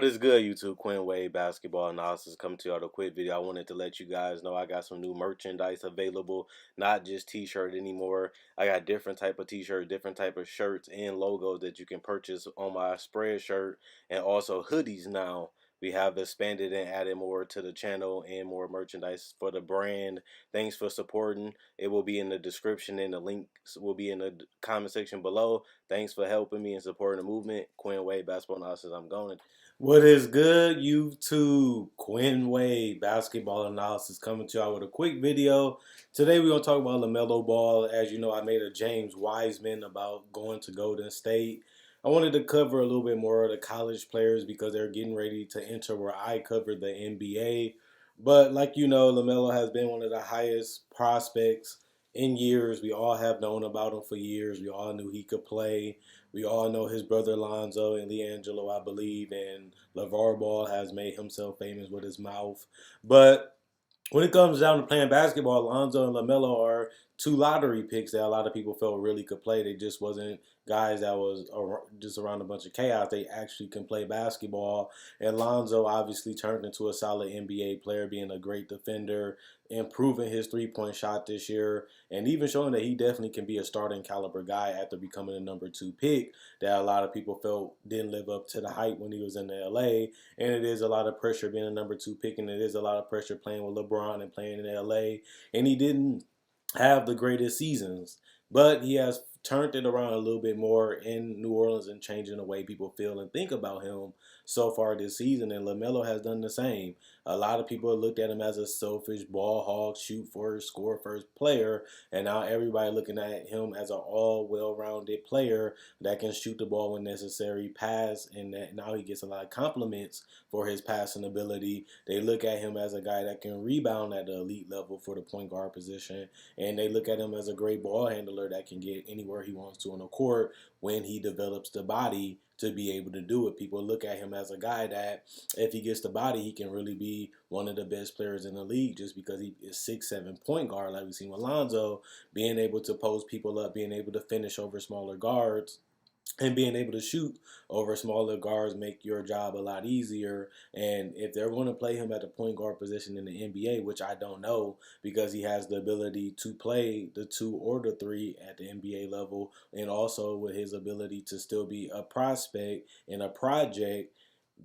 is good, YouTube? Quinn Wade Basketball Analysis coming to you with a quick video. I wanted to let you guys know I got some new merchandise available, not just t-shirt anymore. I got different type of t-shirt, different type of shirts and logos that you can purchase on my spread shirt, and also hoodies now. We have expanded and added more to the channel and more merchandise for the brand. Thanks for supporting. It will be in the description and the links will be in the comment section below. Thanks for helping me and supporting the movement. Quinn Wade Basketball Analysis. I'm going. What is good, YouTube? Quinn Wade Basketball Analysis coming to y'all with a quick video. Today we're going to talk about Lamelo Ball. As you know, I made a James Wiseman about going to Golden State. I wanted to cover a little bit more of the college players because they're getting ready to enter where I covered the NBA. But like you know, Lamelo has been one of the highest prospects in years. We all have known about him for years. We all knew he could play. We all know his brother Lonzo and LiAngelo, I believe, and LeVar Ball has made himself famous with his mouth. But when it comes down to playing basketball, Lonzo and LaMelo are two lottery picks that a lot of people felt really could play. They just wasn't guys that was just around a bunch of chaos. They actually can play basketball. And Lonzo obviously turned into a solid NBA player, being a great defender, improving his three-point shot this year, and even showing that he definitely can be a starting caliber guy after becoming a number 2 pick that a lot of people felt didn't live up to the hype when he was in the LA. And it is a lot of pressure being a number 2 pick, and it is a lot of pressure playing with LeBron and playing in LA. And he didn't have the greatest seasons, but he has turned it around a little bit more in New Orleans and changing the way people feel and think about him so far this season. And LaMelo has done the same. A lot of people looked at him as a selfish ball hog, shoot first, score first player, and now everybody looking at him as an all well-rounded player that can shoot the ball when necessary, pass, and that now he gets a lot of compliments for his passing ability. They look at him as a guy that can rebound at the elite level for the point guard position, and they look at him as a great ball handler that can get anywhere he wants to on the court when he develops the body to be able to do it. People look at him as a guy that if he gets the body, he can really be one of the best players in the league just because he is 6'7" point guard like we've seen with Lonzo, being able to post people up, being able to finish over smaller guards, and being able to shoot over smaller guards make your job a lot easier. And if they're going to play him at the point guard position in the NBA, which I don't know because he has the ability to play the 2 or the 3 at the NBA level, and also with his ability to still be a prospect and a project.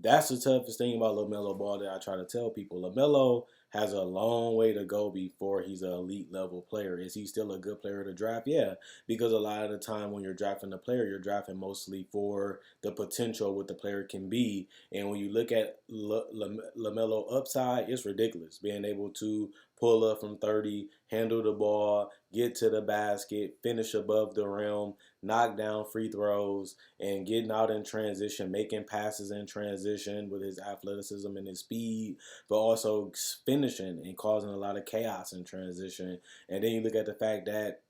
That's the toughest thing about LaMelo Ball that I try to tell people. LaMelo has a long way to go before he's an elite level player. Is he still a good player to draft? Yeah, because a lot of the time when you're drafting a player, you're drafting mostly for the potential what the player can be. And when you look at LaMelo upside, it's ridiculous. Being able to pull up from 30, handle the ball, get to the basket, finish above the rim, knock down free throws, and getting out in transition, making passes in transition with his athleticism and his speed, but also finishing and causing a lot of chaos in transition. And then you look at the fact that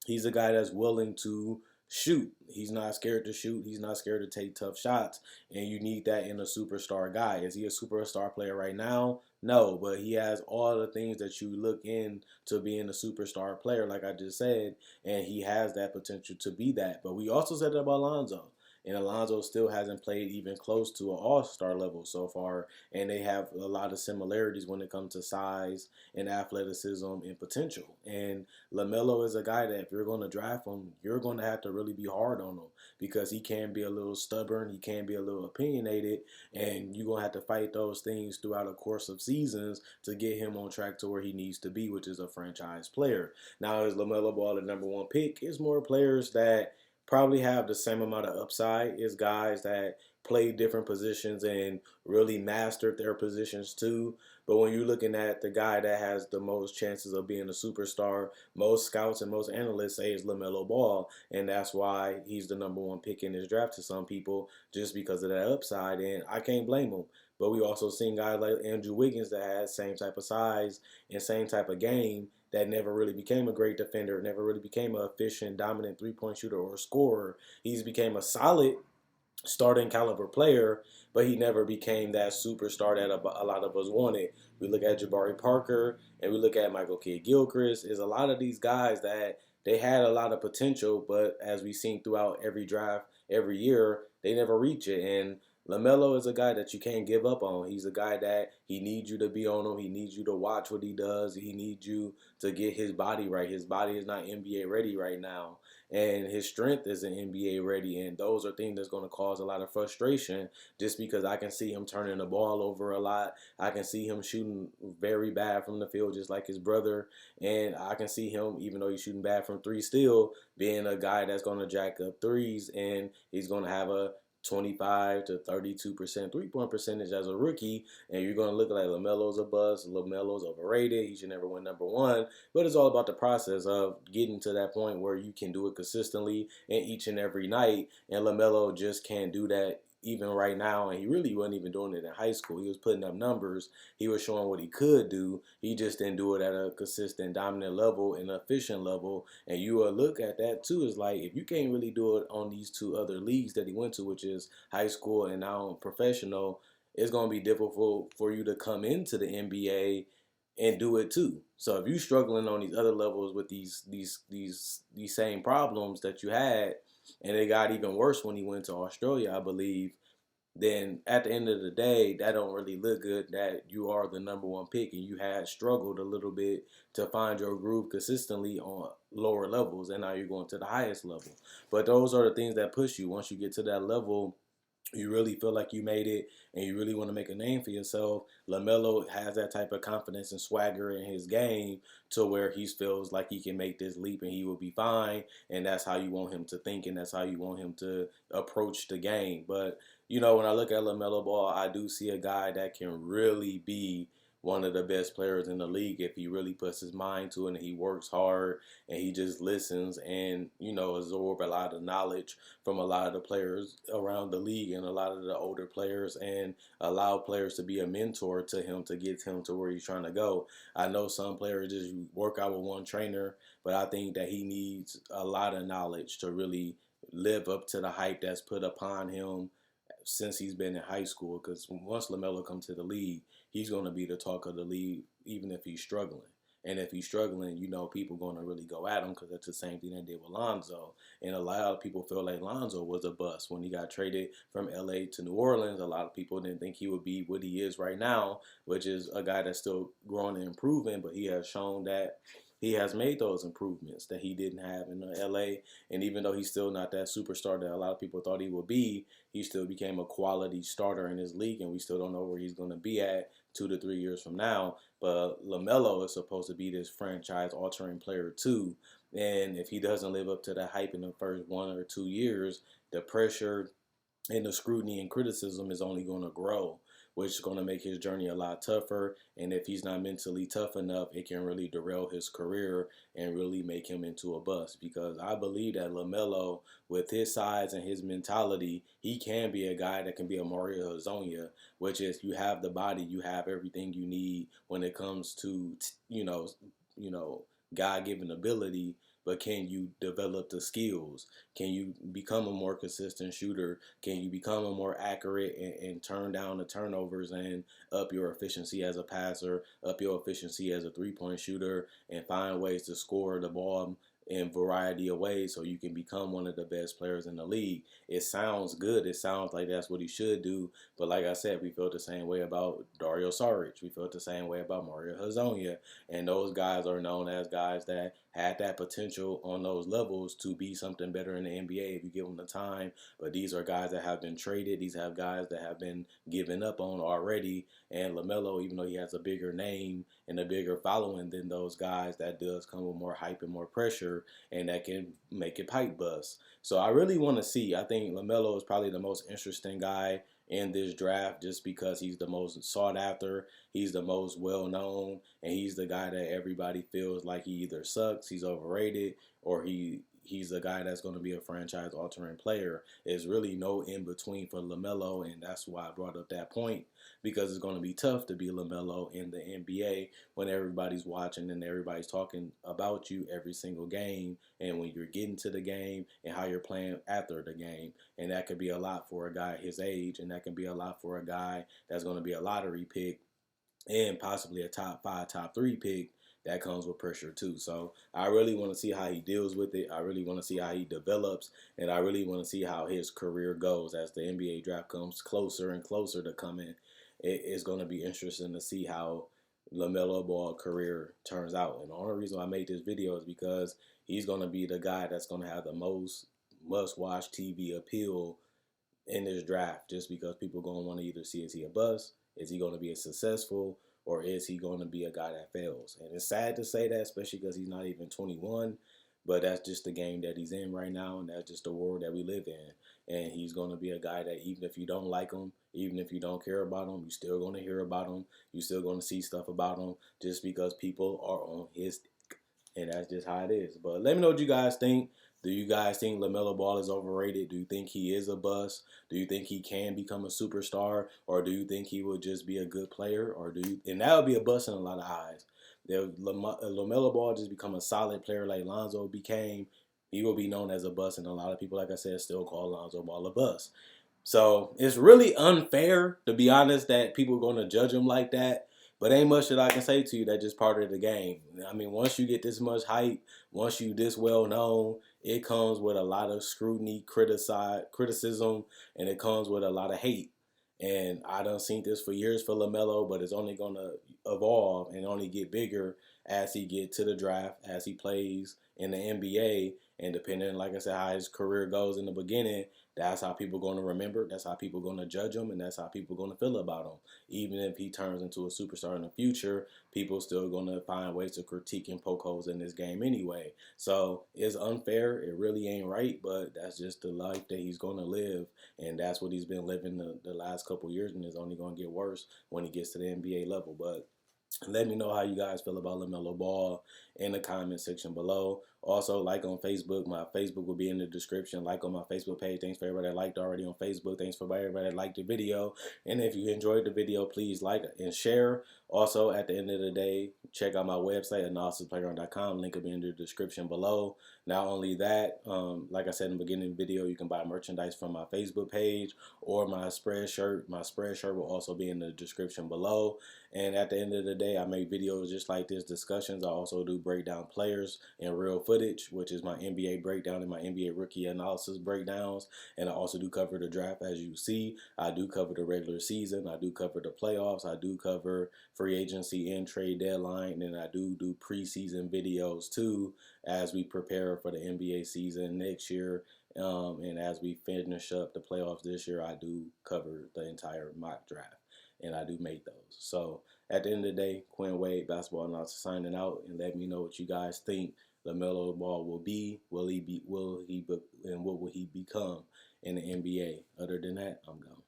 he's a guy that's willing to shoot. He's not scared to shoot. He's not scared to take tough shots. And you need that in a superstar guy. Is he a superstar player right now? No, but he has all the things that you look in to being a superstar player, like I just said, and he has that potential to be that. But we also said that about Lonzo. And Alonzo still hasn't played even close to an all-star level so far, and they have a lot of similarities when it comes to size and athleticism and potential. And LaMelo is a guy that if you're going to draft him, you're going to have to really be hard on him because he can be a little stubborn, he can be a little opinionated, and you're going to have to fight those things throughout a course of seasons to get him on track to where he needs to be, which is a franchise player. Now, is LaMelo Ball the number 1 pick? It's more players that probably have the same amount of upside as guys that play different positions and really mastered their positions too. But when you're looking at the guy that has the most chances of being a superstar, most scouts and most analysts say is LaMelo Ball, and that's why he's the number 1 pick in this draft to some people, just because of that upside, and I can't blame him. But we also seen guys like Andrew Wiggins that has same type of size and same type of game that never really became a great defender, never really became an efficient, dominant three-point shooter or scorer. He's became a solid starting caliber player, but he never became that superstar that a lot of us wanted. We look at Jabari Parker and we look at Michael Kidd-Gilchrist. Is a lot of these guys that they had a lot of potential, but as we've seen throughout every draft, every year, they never reach it. And LaMelo is a guy that you can't give up on. He's a guy that he needs you to be on him. He needs you to watch what he does. He needs you to get his body right. His body is not NBA ready right now. And his strength isn't NBA ready. And those are things that's going to cause a lot of frustration just because I can see him turning the ball over a lot. I can see him shooting very bad from the field, just like his brother. And I can see him, even though he's shooting bad from three, still being a guy that's going to jack up threes, and he's going to have a 25 to 32% 3-point percentage as a rookie, and you're going to look like LaMelo's a bust, LaMelo's overrated, he should never win number one. But it's all about the process of getting to that point where you can do it consistently and each and every night, and LaMelo just can't do that even right now, and he really wasn't even doing it in high school. He was putting up numbers, he was showing what he could do, he just didn't do it at a consistent, dominant level and efficient level. And you will look at that too, is like, if you can't really do it on these two other leagues that he went to, which is high school and now professional, it's going to be difficult for you to come into the NBA and do it too. So if you're struggling on these other levels with these same problems that you had, and it got even worse when he went to Australia, I believe, then at the end of the day, that don't really look good that you are the number one pick and you had struggled a little bit to find your groove consistently on lower levels, and now you're going to the highest level. But those are the things that push you. Once you get to that level, you really feel like you made it and you really want to make a name for yourself. LaMelo has that type of confidence and swagger in his game to where he feels like he can make this leap and he will be fine. And that's how you want him to think, and that's how you want him to approach the game. But, when I look at LaMelo Ball, I do see a guy that can really be one of the best players in the league if he really puts his mind to it and he works hard and he just listens and, absorb a lot of knowledge from a lot of the players around the league and a lot of the older players, and allow players to be a mentor to him to get him to where he's trying to go. I know some players just work out with one trainer, but I think that he needs a lot of knowledge to really live up to the hype that's put upon him since he's been in high school. Because once LaMelo comes to the league, he's going to be the talk of the league, even if he's struggling. And if he's struggling, people going to really go at him, because that's the same thing they did with Lonzo. And a lot of people feel like Lonzo was a bust when he got traded from LA to New Orleans. A lot of people didn't think he would be what he is right now, which is a guy that's still growing and improving, but he has shown that he has made those improvements that he didn't have in LA. And even though he's still not that superstar that a lot of people thought he would be, he still became a quality starter in his league, and we still don't know where he's going to be at 2 to 3 years from now. But LaMelo is supposed to be this franchise-altering player too, and if he doesn't live up to the hype in the first 1 or 2 years, the pressure and the scrutiny and criticism is only going to grow, which is going to make his journey a lot tougher. And if he's not mentally tough enough, it can really derail his career and really make him into a bust. Because I believe that LaMelo, with his size and his mentality, he can be a guy that can be a Mario Hezonja, which is, you have the body, you have everything you need when it comes to, God-given ability, but can you develop the skills? Can you become a more consistent shooter? Can you become a more accurate and turn down the turnovers and up your efficiency as a passer, up your efficiency as a three-point shooter, and find ways to score the ball in variety of ways so you can become one of the best players in the league? It sounds good. It sounds like that's what he should do. But like I said, we felt the same way about Dario Saric. We felt the same way about Mario Hezonja. And those guys are known as guys that had that potential on those levels to be something better in the NBA if you give them the time. But these are guys that have been traded. These have guys that have been given up on already. And LaMelo, even though he has a bigger name and a bigger following than those guys, that does come with more hype and more pressure, and that can make it pipe bust. So I really want to see. I think LaMelo is probably the most interesting guy in this draft, just because he's the most sought after, he's the most well known, and he's the guy that everybody feels like he either sucks, he's overrated, or he's the guy that's going to be a franchise altering player. There's really no in between for LaMelo, and that's why I brought up that point, because it's going to be tough to be LaMelo in the NBA when everybody's watching and everybody's talking about you every single game, and when you're getting to the game and how you're playing after the game. And that could be a lot for a guy his age, and that can be a lot for a guy that's going to be a lottery pick and possibly a top 5, top 3 pick, that comes with pressure too. So I really want to see how he deals with it. I really want to see how he develops, and I really want to see how his career goes as the NBA draft comes closer and closer to coming. It's going to be interesting to see how Lamelo Ball career turns out. And the only reason I made this video is because he's going to be the guy that's going to have the most must-watch TV appeal in this draft, just because people are going to want to either see, is he a bust, is he going to be a successful, or is he going to be a guy that fails. And it's sad to say that, especially because he's not even 21, but that's just the game that he's in right now, and that's just the world that we live in. And he's going to be a guy that, even if you don't like him, even if you don't care about him, you're still going to hear about him, you're still going to see stuff about him, just because people are on his dick. And that's just how it is. But let me know what you guys think. Do you guys think LaMelo Ball is overrated? Do you think he is a bust? Do you think he can become a superstar? Or do you think he will just be a good player? Or do you, and that would be a bust in a lot of eyes. LaMelo Ball just become a solid player like Lonzo became, he will be known as a bust. And a lot of people, like I said, still call Lonzo Ball a bust. So it's really unfair, to be honest, that people are going to judge him like that. But ain't much that I can say to you. That's just part of the game. I mean, once you get this much hype, once you this well known, it comes with a lot of scrutiny, criticism, and it comes with a lot of hate. And I done seen this for years for LaMelo, but it's only going to evolve and only get bigger as he get to the draft, as he plays in the NBA. And depending, like I said, how his career goes in the beginning, that's how people are going to remember. That's how people are going to judge him, and that's how people are going to feel about him. Even if he turns into a superstar in the future, people still going to find ways to critique and poke holes in this game anyway. So it's unfair. It really ain't right, but that's just the life that he's going to live, and that's what he's been living the last couple of years, and it's only going to get worse when he gets to the NBA level. But let me know how you guys feel about LaMelo Ball in the comment section below. Also, like on Facebook. My Facebook will be in the description. Like on my Facebook page. Thanks for everybody that liked already on Facebook. Thanks for everybody that liked the video. And if you enjoyed the video, please like and share. Also, at the end of the day, check out my website, analysisplayground.com. Link will be in the description below. Not only that, like I said in the beginning of the video, you can buy merchandise from my Facebook page or my spread shirt. My spread shirt will also be in the description below. And at the end of the day, I make videos just like this, discussions. I also do breakdown players and real footage, which is my NBA breakdown and my NBA rookie analysis breakdowns. And I also do cover the draft, as you see. I do cover the regular season. I do cover the playoffs. I do cover free agency and trade deadline. And I do preseason videos too, as we prepare for the NBA season next year. And as we finish up the playoffs this year, I do cover the entire mock draft, and I do make those. So at the end of the day, Quinn Wade, basketball analysis, signing out, and let me know what you guys think LaMelo Ball will be. And what will he become in the NBA? Other than that, I'm gone.